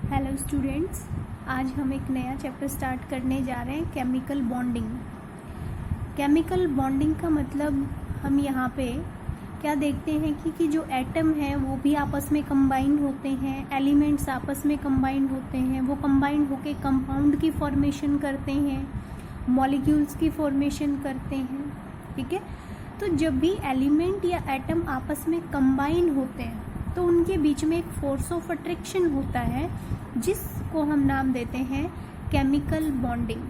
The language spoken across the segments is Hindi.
हेलो स्टूडेंट्स, आज हम एक नया चैप्टर स्टार्ट करने जा रहे हैं, केमिकल बॉन्डिंग। केमिकल बॉन्डिंग का मतलब हम यहाँ पे क्या देखते हैं कि जो एटम है वो भी आपस में कंबाइन होते हैं, एलिमेंट्स आपस में कंबाइन होते हैं, वो कंबाइन होके कंपाउंड की फॉर्मेशन करते हैं, मॉलिक्यूल्स की फॉर्मेशन करते हैं। ठीक है, तो जब भी एलिमेंट या एटम आपस में कंबाइन होते हैं तो उनके बीच में एक फोर्स ऑफ अट्रैक्शन होता है जिसको हम नाम देते हैं केमिकल बॉन्डिंग।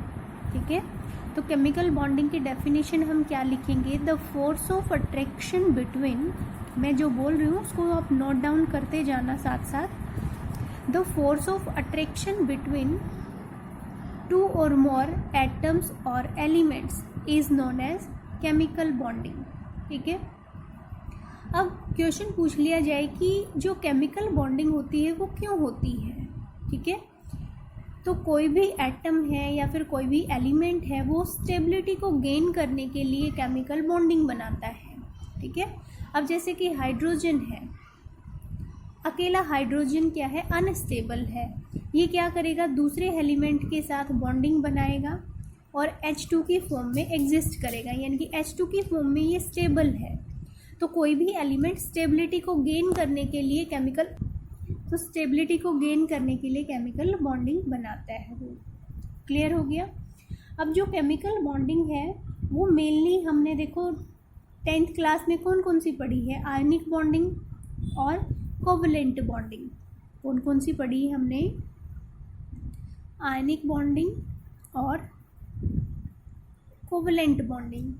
ठीक है, तो केमिकल बॉन्डिंग की डेफिनेशन हम क्या लिखेंगे? The force of attraction between, मैं जो बोल रही हूँ उसको आप नोट डाउन करते जाना साथ साथ। The force of attraction between two और मोर एटम्स और elements is known as chemical bonding. ठीक है, अब क्वेश्चन पूछ लिया जाए कि जो केमिकल बॉन्डिंग होती है वो क्यों होती है। ठीक है, तो कोई भी एटम है या फिर कोई भी एलिमेंट है वो स्टेबिलिटी को गेन करने के लिए केमिकल बॉन्डिंग बनाता है। ठीक है, अब जैसे कि हाइड्रोजन है, अकेला हाइड्रोजन क्या है? अनस्टेबल है। ये क्या करेगा? दूसरे एलिमेंट के साथ बॉन्डिंग बनाएगा और H2 की फॉर्म में एग्जिस्ट करेगा, यानी कि H2 की फॉर्म में ये स्टेबल है। तो कोई भी एलिमेंट स्टेबिलिटी को गेन करने के लिए केमिकल बॉन्डिंग बनाता है। वो क्लियर हो गया। अब जो केमिकल बॉन्डिंग है वो मेनली हमने देखो 10th क्लास में कौन कौन सी पढ़ी है? आयनिक बॉन्डिंग और कोवलेंट बॉन्डिंग। कौन कौन सी पढ़ी है हमने? आयनिक बॉन्डिंग और कोवलेंट बॉन्डिंग।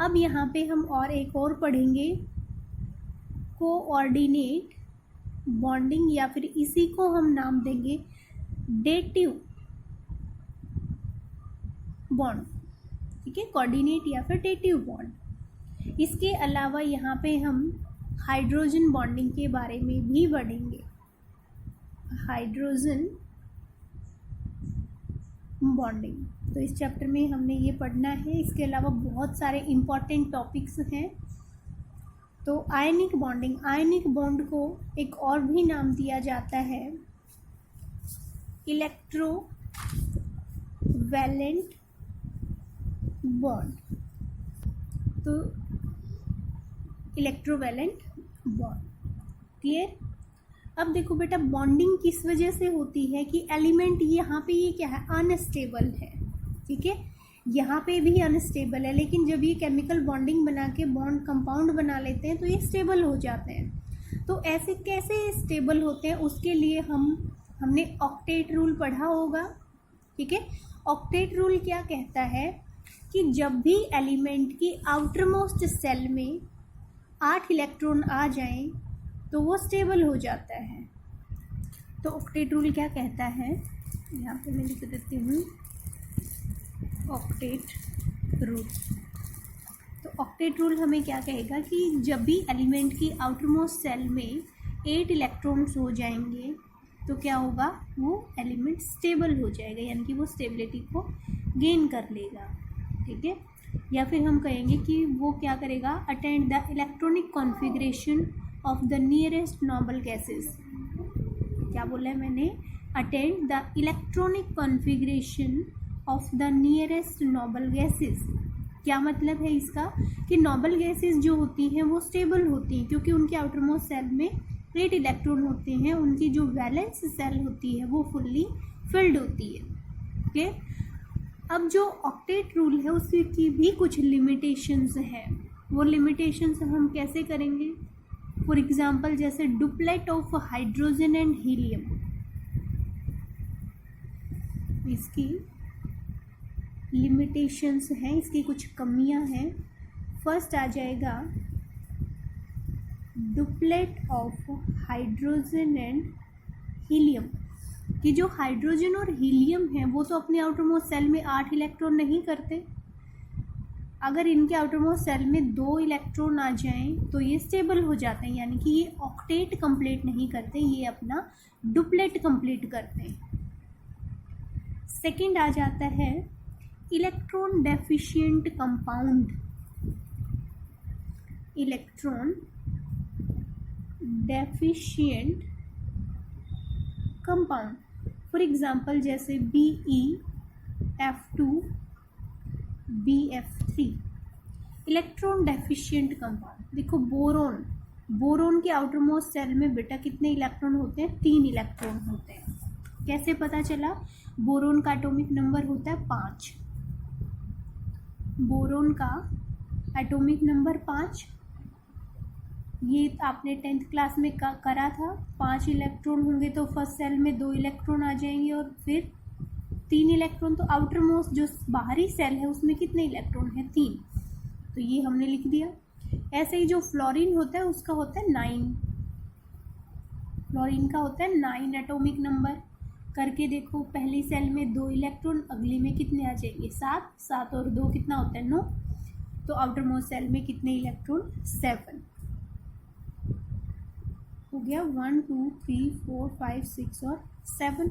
अब यहाँ पे हम और एक और पढ़ेंगे, कोऑर्डिनेट बॉन्डिंग, या फिर इसी को हम नाम देंगे डेटिव बॉन्ड। ठीक है, कोऑर्डिनेट या फिर डेटिव बॉन्ड। इसके अलावा यहाँ पे हम हाइड्रोजन बॉन्डिंग के बारे में भी पढ़ेंगे, हाइड्रोजन बॉन्डिंग। तो इस चैप्टर में हमने ये पढ़ना है। इसके अलावा बहुत सारे इम्पॉर्टेंट टॉपिक्स हैं। तो आयनिक बॉन्डिंग, आयनिक बॉन्ड को एक और भी नाम दिया जाता है इलेक्ट्रोवैलेंट बॉन्ड। तो इलेक्ट्रोवैलेंट बॉन्ड क्लियर। अब देखो बेटा, बॉन्डिंग किस वजह से होती है कि एलिमेंट यहाँ पे ये क्या है? अनस्टेबल है। ठीक है, यहाँ पे भी अनस्टेबल है, लेकिन जब ये केमिकल बॉन्डिंग बना के बॉन्ड कंपाउंड बना लेते हैं तो ये स्टेबल हो जाते हैं। तो ऐसे कैसे स्टेबल होते हैं उसके लिए हमने ऑक्टेट रूल पढ़ा होगा। ठीक है, ऑक्टेट रूल क्या कहता है कि जब भी एलिमेंट की आउटर मोस्ट सेल में 8 इलेक्ट्रॉन आ जाएं तो वो स्टेबल हो जाता है। तो ऑक्टेट रूल क्या कहता है? यहाँ पे मैं लिख देती हूँ ऑक्टेट रूल। तो ऑक्टेट रूल हमें क्या कहेगा कि जब भी एलिमेंट की आउटर मोस्ट सेल में 8 इलेक्ट्रॉन्स हो जाएंगे तो क्या होगा? वो एलिमेंट स्टेबल हो जाएगा, यानी कि वो स्टेबिलिटी को गेन कर लेगा। ठीक है, या फिर हम कहेंगे कि वो क्या करेगा? Attend the electronic configuration of the nearest noble gases. क्या बोला है मैंने? Attend the electronic configuration of the nearest noble gases. क्या मतलब है इसका? कि नोबल गैसेस जो होती हैं वो स्टेबल होती हैं क्योंकि उनके आउटर मोस्ट सेल में 8 इलेक्ट्रॉन होते हैं, उनकी जो वैलेंस सेल होती है वो फुल्ली फिल्ड होती है। ओके, अब जो ऑक्टेट रूल है उसकी भी कुछ लिमिटेशंस हैं। वो लिमिटेशंस हम कैसे करेंगे? फॉर एग्जाम्पल जैसे duplet of hydrogen and helium, इसकी लिमिटेशंस हैं, इसकी कुछ कमियां हैं। फर्स्ट आ जाएगा duplet of hydrogen and helium, कि जो हाइड्रोजन और हीलियम है वो तो अपने आउटर मोस्ट सेल में 8 इलेक्ट्रॉन नहीं करते। अगर इनके आउटर मोस्ट सेल में 2 इलेक्ट्रॉन आ जाएं तो ये स्टेबल हो जाते हैं, यानी कि ये ऑक्टेट कंप्लीट नहीं करते, ये अपना डुप्लेट कंप्लीट करते हैं। सेकंड आ जाता है electron deficient compound, electron deficient compound. For example जैसे BeF2 BF3 electron deficient compound. देखो बोरोन के आउटर मोस्ट सेल में बेटा कितने इलेक्ट्रॉन होते हैं? 3 इलेक्ट्रॉन होते हैं। कैसे पता चला? बोरोन का एटॉमिक नंबर होता है 5। बोरोन का एटॉमिक नंबर 5, ये आपने 10th क्लास में करा था। 5 इलेक्ट्रॉन होंगे तो फर्स्ट सेल में 2 इलेक्ट्रॉन आ जाएंगे और फिर 3 इलेक्ट्रॉन। तो आउटर मोस्ट जो बाहरी सेल है उसमें कितने इलेक्ट्रॉन है? 3। तो ये हमने लिख दिया। ऐसे ही जो फ्लोरीन होता है उसका होता है 9। फ्लोरीन का होता है 9 एटॉमिक नंबर। करके देखो, पहली सेल में 2 इलेक्ट्रॉन, अगली में कितने आ जाएंगे? 7। 7 और 2 कितना होता है? 9। तो आउटर मोस्ट सेल में कितने इलेक्ट्रॉन? 7 हो गया। 1 2 3 4 5 6 और 7।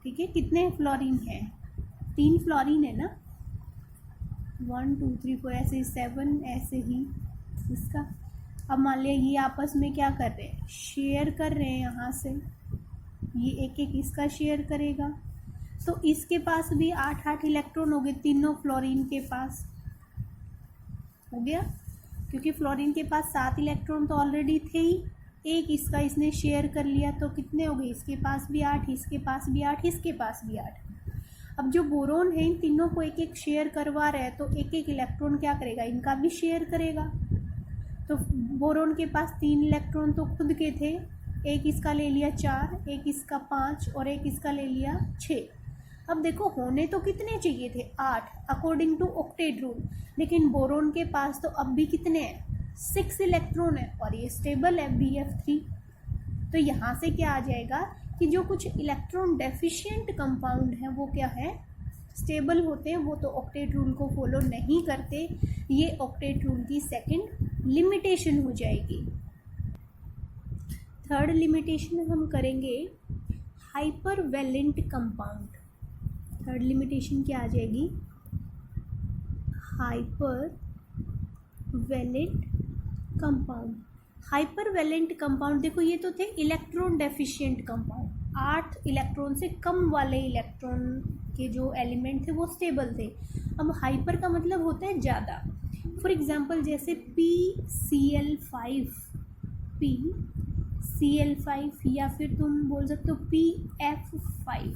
ठीक है, कितने फ्लोरीन है? 3 फ्लोरीन है ना। 1 2 3 4 ऐसे ही 7, ऐसे ही इसका। अब मान लिया ये आपस में क्या कर रहे हैं? शेयर कर रहे हैं। यहाँ से ये एक एक इसका शेयर करेगा, तो इसके पास भी 8 इलेक्ट्रॉन हो गए, तीनों फ्लोरीन के पास हो गया। क्योंकि फ्लोरीन के पास 7 इलेक्ट्रॉन तो ऑलरेडी थे ही, एक इसका इसने शेयर कर लिया, तो कितने हो गए? इसके पास भी 8, इसके पास भी 8, इसके पास भी 8। अब जो बोरोन है इन तीनों को एक एक शेयर करवा रहा है, तो एक एक इलेक्ट्रॉन क्या करेगा? इनका भी शेयर करेगा। तो बोरोन के पास 3 इलेक्ट्रॉन तो खुद के थे, एक इसका ले लिया 4, एक इसका 5 और एक इसका ले लिया 6। अब देखो होने तो कितने चाहिए थे? 8 अकॉर्डिंग टू ऑक्टेट रूल, लेकिन बोरोन के पास तो अब भी कितने हैं? 6 इलेक्ट्रॉन है और ये स्टेबल है BF3। तो यहाँ से क्या आ जाएगा कि जो कुछ इलेक्ट्रॉन डेफिशिएंट कंपाउंड है वो क्या है? स्टेबल होते हैं। वो तो ऑक्टेट रूल को फॉलो नहीं करते। ये ऑक्टेट रूल की सेकंड लिमिटेशन हो जाएगी। थर्ड लिमिटेशन हम करेंगे hypervalent compound. Third limitation क्या आ जाएगी? Hypervalent compound. Hypervalent compound, देखो ये तो थे इलेक्ट्रॉन डेफिशिएंट कंपाउंड। 8 इलेक्ट्रॉन से कम वाले इलेक्ट्रॉन के जो एलिमेंट थे वो स्टेबल थे। अब हाइपर का मतलब होता है ज़्यादा। फॉर एग्जांपल जैसे PCl5 या फिर तुम बोल सकते हो PF5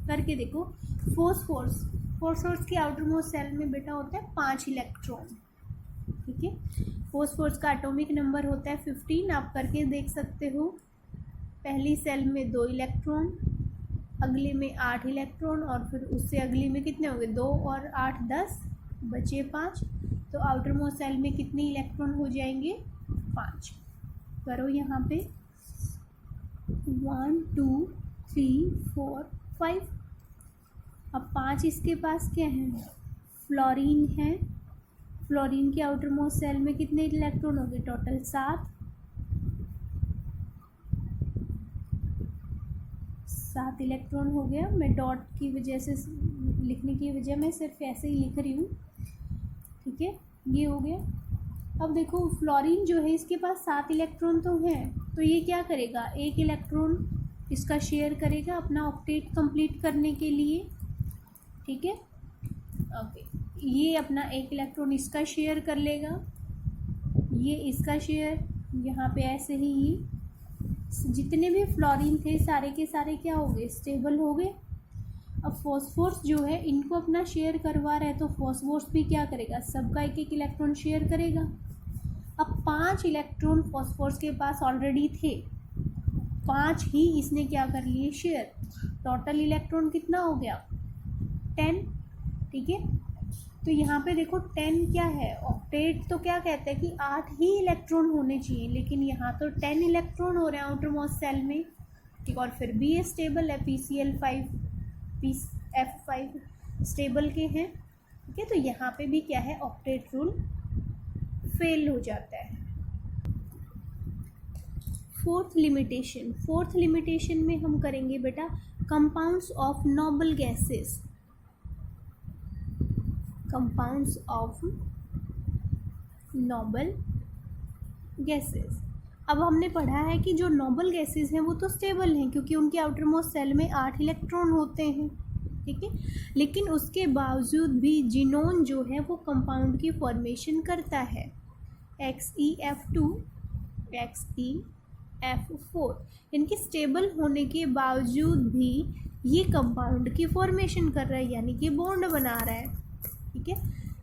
करके देखो। फॉस्फोरस के आउटर मोस्ट सेल में बेटा होता है 5 इलेक्ट्रॉन। ठीक है, फॉस्फोरस का एटॉमिक नंबर होता है 15। आप करके देख सकते हो। पहली सेल में 2 इलेक्ट्रॉन, अगले में 8 इलेक्ट्रॉन और फिर उससे अगली में कितने होंगे? 2 और 8 10, बचे 5। तो आउटर मोस्ट सेल में कितने इलेक्ट्रॉन हो जाएंगे? 5। करो यहाँ पे 1 2 3 4 5। अब 5 इसके पास क्या है? फ्लोरीन है। फ्लोरीन के आउटर मोस्ट सेल में कितने इलेक्ट्रॉन हो गए? टोटल 7 इलेक्ट्रॉन हो गया। मैं डॉट की वजह से लिखने की वजह मैं सिर्फ ऐसे ही लिख रही हूँ। ठीक है, ये हो गया। अब देखो फ्लोरीन जो है इसके पास 7 इलेक्ट्रॉन तो हैं, तो ये क्या करेगा? 1 इलेक्ट्रॉन इसका शेयर करेगा अपना ऑक्टेट कंप्लीट करने के लिए। ठीक है, ओके। ये अपना 1 इलेक्ट्रॉन इसका शेयर कर लेगा, ये इसका शेयर, यहाँ पे ऐसे ही जितने भी फ्लोरीन थे सारे के सारे क्या हो गए? स्टेबल हो गए। अब फॉस्फोरस जो है इनको अपना शेयर करवा रहा है, तो फॉस्फोरस भी क्या करेगा? सबका 1 इलेक्ट्रॉन शेयर करेगा। अब 5 इलेक्ट्रॉन फॉस्फोरस के पास ऑलरेडी थे, 5 ही इसने क्या कर लिए? शेयर। टोटल इलेक्ट्रॉन कितना हो गया? 10। ठीक है, तो यहाँ पे देखो 10 क्या है? ऑक्टेट तो क्या कहते हैं कि 8 ही इलेक्ट्रॉन होने चाहिए, लेकिन यहाँ तो 10 इलेक्ट्रॉन हो रहे हैं आउटर मोस्ट सेल में। ठीक, और फिर भी ये स्टेबल है। PCl5 PF5 स्टेबल के हैं। ठीक है, तो यहाँ पे भी क्या है? ऑक्टेट रूल फेल हो जाता है। फोर्थ लिमिटेशन में हम करेंगे बेटा कंपाउंड्स ऑफ नोबल गैसेस। अब हमने पढ़ा है कि जो नोबल गैसेस हैं वो तो स्टेबल हैं क्योंकि उनके आउटर मोस्ट सेल में 8 इलेक्ट्रॉन होते हैं, ठीक है। लेकिन उसके बावजूद भी जिनोन जो है वो कंपाउंड की फॉर्मेशन करता है, XeF2 XeF4। इनके स्टेबल होने के बावजूद भी ये कंपाउंड की फॉर्मेशन कर रहा है, यानी कि बॉन्ड बना रहा है, ठीक है।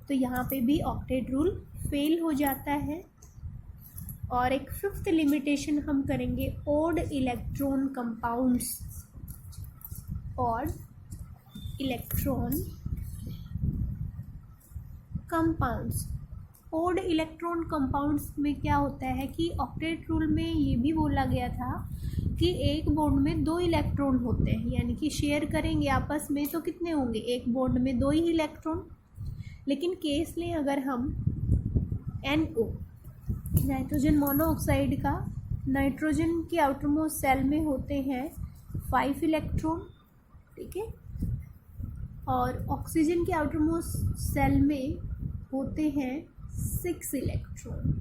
तो यहाँ पे भी ऑक्टेट रूल फेल हो जाता है। और एक फिफ्थ लिमिटेशन हम करेंगे, odd electron compounds. Odd electron compounds, odd electron compounds में क्या होता है कि ऑक्टेट रूल में ये भी बोला गया था कि एक बॉन्ड में 2 इलेक्ट्रॉन होते हैं, यानी कि शेयर करेंगे आपस में तो कितने होंगे, एक बॉन्ड में 2 ही इलेक्ट्रॉन। लेकिन केस लें अगर हम NO, नाइट्रोजन मोनोऑक्साइड का, नाइट्रोजन के आउटर मोस्ट सेल में होते हैं 5 इलेक्ट्रॉन, ठीक है, और ऑक्सीजन के आउटर मोस्ट सेल में होते हैं 6 इलेक्ट्रॉन।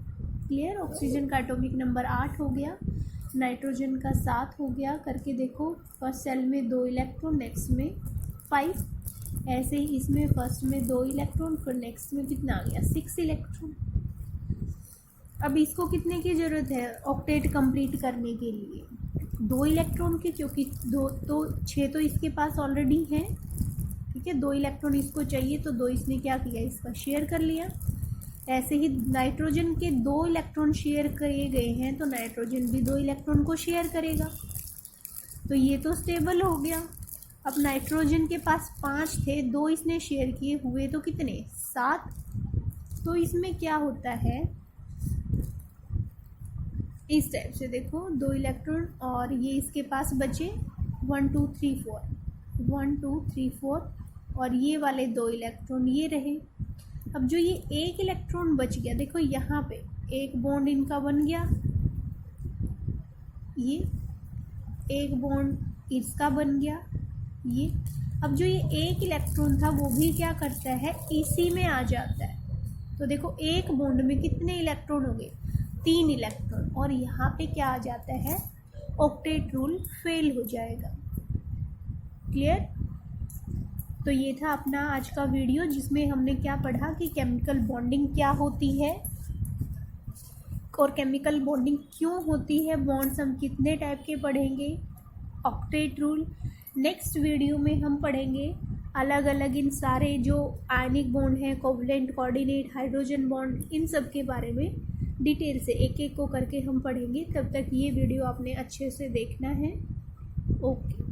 क्लियर। ऑक्सीजन का एटॉमिक नंबर 8 हो गया, नाइट्रोजन का 7 हो गया, करके देखो फर्स्ट सेल में 2 इलेक्ट्रॉन, नेक्स्ट में 5, ऐसे ही इसमें फर्स्ट में 2 इलेक्ट्रॉन, फिर नेक्स्ट में कितना आ गया 6 इलेक्ट्रॉन। अब इसको कितने की ज़रूरत है ऑक्टेट कंप्लीट करने के लिए, 2 इलेक्ट्रॉन की, क्योंकि 2 तो 6 तो इसके पास ऑलरेडी हैं, ठीक है, 2 इलेक्ट्रॉन इसको चाहिए तो 2 इसने क्या किया, इसका शेयर कर लिया। ऐसे ही नाइट्रोजन के 2 इलेक्ट्रॉन शेयर किए गए हैं तो नाइट्रोजन भी 2 इलेक्ट्रॉन को शेयर करेगा, तो ये तो स्टेबल हो गया। अब नाइट्रोजन के पास 5 थे, 2 इसने शेयर किए, हुए तो कितने 7। तो इसमें क्या होता है, इस टाइप से देखो 2 इलेक्ट्रॉन और ये इसके पास बचे 1 2 3 4 1 2 3 4 और ये वाले 2 इलेक्ट्रॉन ये रहे। अब जो ये 1 इलेक्ट्रॉन बच गया, देखो यहाँ पे एक बॉन्ड इनका बन गया, ये एक बॉन्ड इसका बन गया, ये। अब जो ये 1 इलेक्ट्रॉन था वो भी क्या करता है, इसी में आ जाता है। तो देखो एक बॉन्ड में कितने इलेक्ट्रॉन हो गए, 3 इलेक्ट्रॉन, और यहाँ पे क्या आ जाता है, ऑक्टेट रूल फेल हो जाएगा। क्लियर। तो ये था अपना आज का वीडियो जिसमें हमने क्या पढ़ा कि केमिकल बॉन्डिंग क्या होती है और केमिकल बॉन्डिंग क्यों होती है, बॉन्ड्स हम कितने टाइप के पढ़ेंगे, ऑक्टेट रूल। नेक्स्ट वीडियो में हम पढ़ेंगे अलग अलग इन सारे जो आयनिक बॉन्ड हैं, कोवलेंट, कोऑर्डिनेट, हाइड्रोजन बॉन्ड, इन सब के बारे में डिटेल से एक एक को करके हम पढ़ेंगे। तब तक ये वीडियो आपने अच्छे से देखना है। ओके।